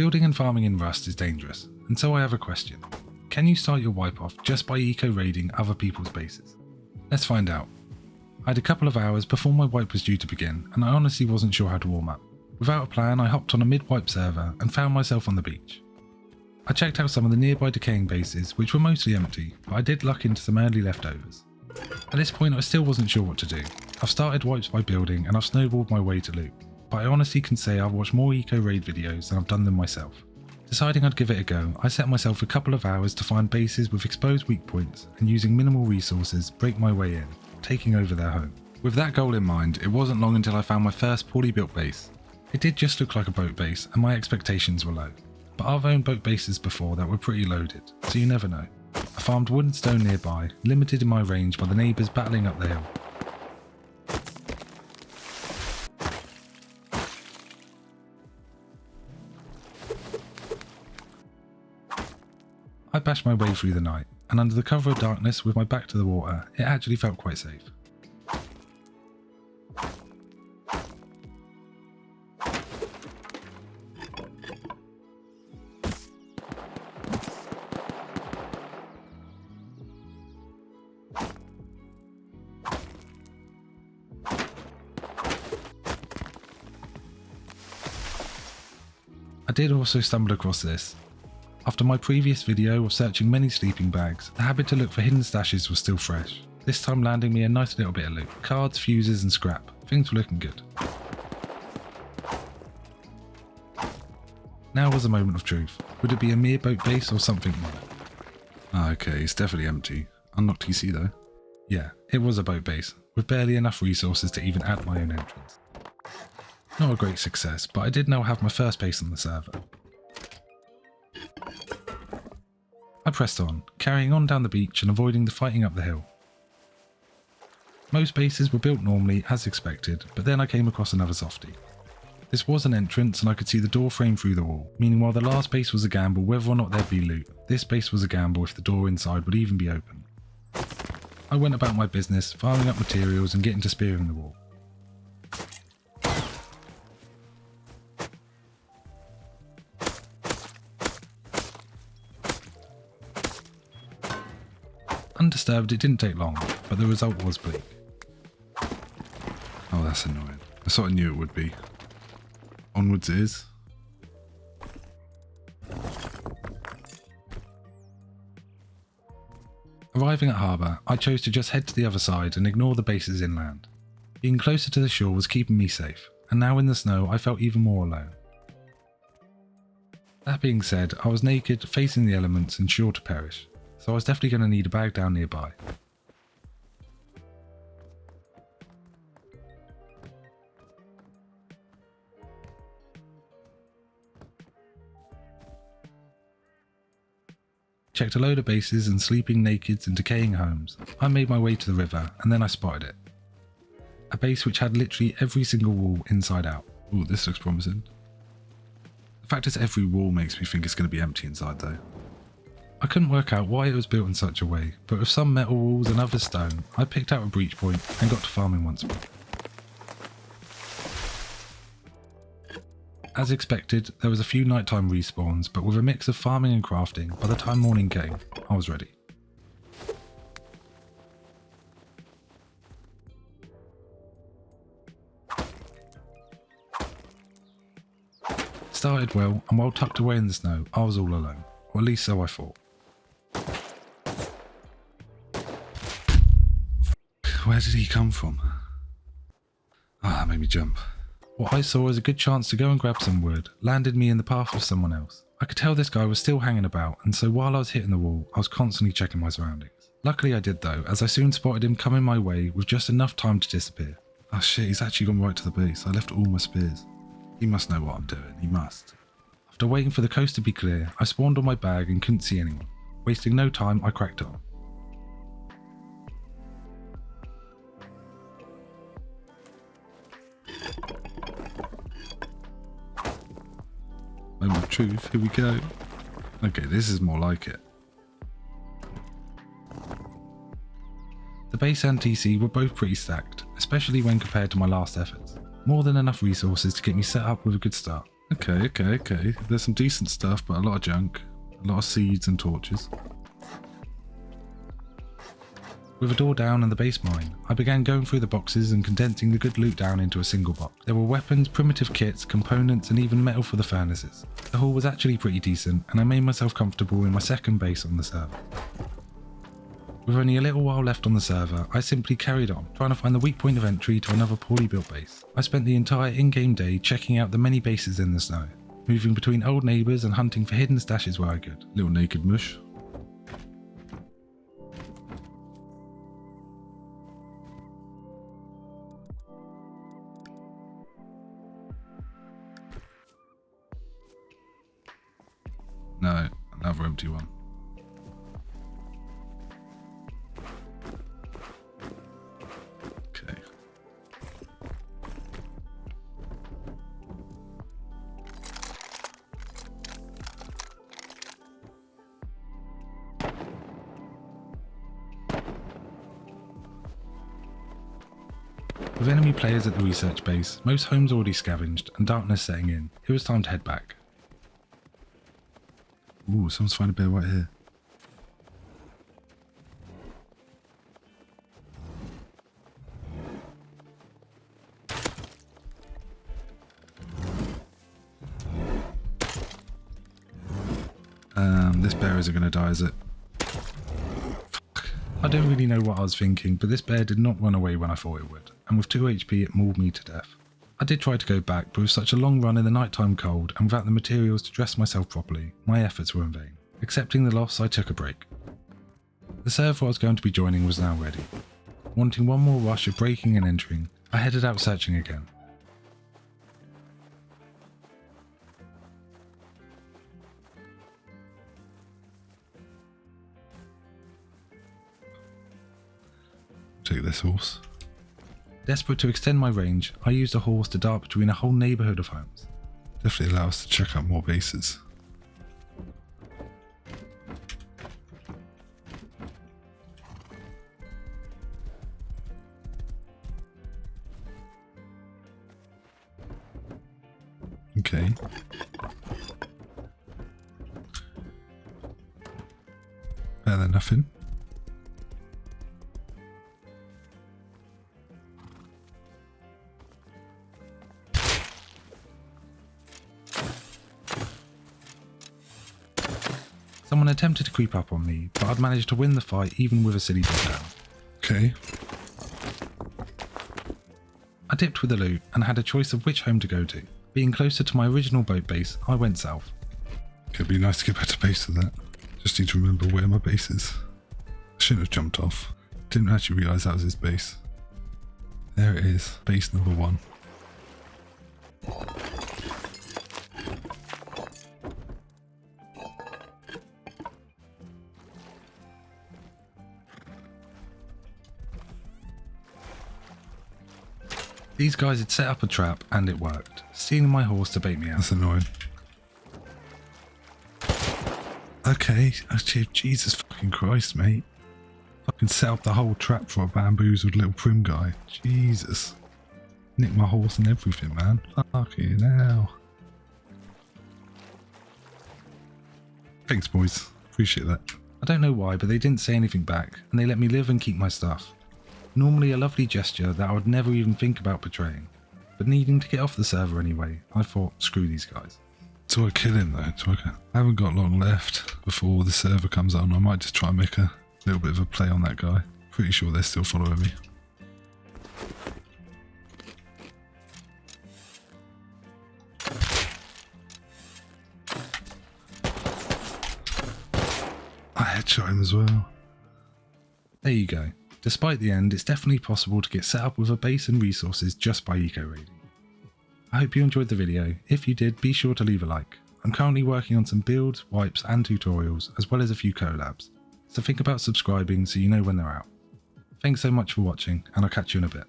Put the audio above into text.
Building and farming in Rust is dangerous, and so I have a question. Can you start your wipe off just by eco-raiding other people's bases? Let's find out. I had a couple of hours before my wipe was due to begin, and I honestly wasn't sure how to warm up. Without a plan, I hopped on a mid-wipe server and found myself on the beach. I checked out some of the nearby decaying bases, which were mostly empty, but I did luck into some early leftovers. At this point I still wasn't sure what to do. I've started wipes by building and I've snowballed my way to loot, but I honestly can say I've watched more eco-raid videos than I've done them myself. Deciding I'd give it a go, I set myself a couple of hours to find bases with exposed weak points and using minimal resources break my way in, taking over their home. With that goal in mind, it wasn't long until I found my first poorly built base. It did just look like a boat base and my expectations were low, but I've owned boat bases before that were pretty loaded, so you never know. I farmed wood and stone nearby, limited in my range by the neighbours battling up the hill. I bashed my way through the night, and under the cover of darkness with my back to the water, it actually felt quite safe. I did also stumble across this. After my previous video of searching many sleeping bags, the habit to look for hidden stashes was still fresh, this time landing me a nice little bit of loot. Cards, fuses and scrap. Things were looking good. Now was a moment of truth. Would it be a mere boat base or something more? Okay, it's definitely empty. Unlocked TC though. Yeah, it was a boat base, with barely enough resources to even add my own entrance. Not a great success, but I did now have my first base on the server. I pressed on, carrying on down the beach and avoiding the fighting up the hill. Most bases were built normally as expected, but then I came across another softie. This was an entrance and I could see the door frame through the wall, meaning while the last base was a gamble whether or not there'd be loot, this base was a gamble if the door inside would even be open. I went about my business, farming up materials and getting to spearing the wall. Undisturbed, it didn't take long, but the result was bleak. Oh, that's annoying. I sort of knew it would be. Onwards it is. Arriving at harbour, I chose to just head to the other side and ignore the bases inland. Being closer to the shore was keeping me safe, and now in the snow I felt even more alone. That being said, I was naked, facing the elements and sure to perish. So I was definitely going to need a bag down nearby. Checked a load of bases and sleeping nakeds and decaying homes. I made my way to the river and then I spotted it. A base which had literally every single wall inside out. Ooh, this looks promising. The fact it's every wall makes me think it's going to be empty inside though. I couldn't work out why it was built in such a way, but with some metal walls and others stone, I picked out a breach point and got to farming once more. As expected, there was a few nighttime respawns, but with a mix of farming and crafting, by the time morning came, I was ready. Started well, and while tucked away in the snow, I was all alone, or at least so I thought. Where did he come from? Ah, that made me jump. What I saw as a good chance to go and grab some wood landed me in the path of someone else. I could tell this guy was still hanging about, and so while I was hitting the wall, I was constantly checking my surroundings. Luckily I did though, as I soon spotted him coming my way with just enough time to disappear. Oh shit, he's actually gone right to the base. I left all my spears. He must know what I'm doing, he must. After waiting for the coast to be clear, I spawned on my bag and couldn't see anyone. Wasting no time, I cracked on. Moment of truth, here we go. Okay, this is more like it. The base and TC were both pretty stacked, especially when compared to my last efforts. More than enough resources to get me set up with a good start. Okay. There's some decent stuff, but a lot of junk. A lot of seeds and torches. With a door down and the base mine, I began going through the boxes and condensing the good loot down into a single box. There were weapons, primitive kits, components, and even metal for the furnaces. The haul was actually pretty decent, and I made myself comfortable in my second base on the server. With only a little while left on the server, I simply carried on, trying to find the weak point of entry to another poorly built base. I spent the entire in-game day checking out the many bases in the snow, moving between old neighbours and hunting for hidden stashes where I could. Little naked mush. No, another empty one. Okay. With enemy players at the research base, most homes already scavenged and darkness setting in, it was time to head back. Ooh, someone's found a bear right here. This bear isn't going to die, is it? Fuck. I don't really know what I was thinking, but this bear did not run away when I thought it would, and with 2 HP it mauled me to death. I did try to go back, but with such a long run in the nighttime cold and without the materials to dress myself properly, my efforts were in vain. Accepting the loss, I took a break. The server I was going to be joining was now ready. Wanting one more rush of breaking and entering, I headed out searching again. Take this horse. Desperate to extend my range, I used a horse to dart between a whole neighbourhood of homes. Definitely allow us to check out more bases. Okay. Better than nothing. Someone attempted to creep up on me, but I'd managed to win the fight even with a silly dip down. Okay. I dipped with the loot and had a choice of which home to go to. Being closer to my original boat base, I went south. It'd be nice to get back to base for that. Just need to remember where my base is. I shouldn't have jumped off. Didn't actually realise that was his base. There it is, base number 1. These guys had set up a trap and it worked, stealing my horse to bait me out. That's annoying. Okay, Jesus fucking Christ, mate. Fucking set up the whole trap for a bamboozled little prim guy. Jesus. Nick my horse and everything, man. Fucking hell. Thanks, boys. Appreciate that. I don't know why, but they didn't say anything back, and they let me live and keep my stuff. Normally a lovely gesture that I would never even think about betraying, but needing to get off the server anyway, I thought, screw these guys. So I kill him though, I haven't got long left before the server comes on. I might just try and make a little bit of a play on that guy. Pretty sure they're still following me. I headshot him as well. There you go. Despite the end, it's definitely possible to get set up with a base and resources just by eco-raiding. I hope you enjoyed the video. If you did, be sure to leave a like. I'm currently working on some builds, wipes and tutorials, as well as a few collabs, so think about subscribing so you know when they're out. Thanks so much for watching, and I'll catch you in a bit.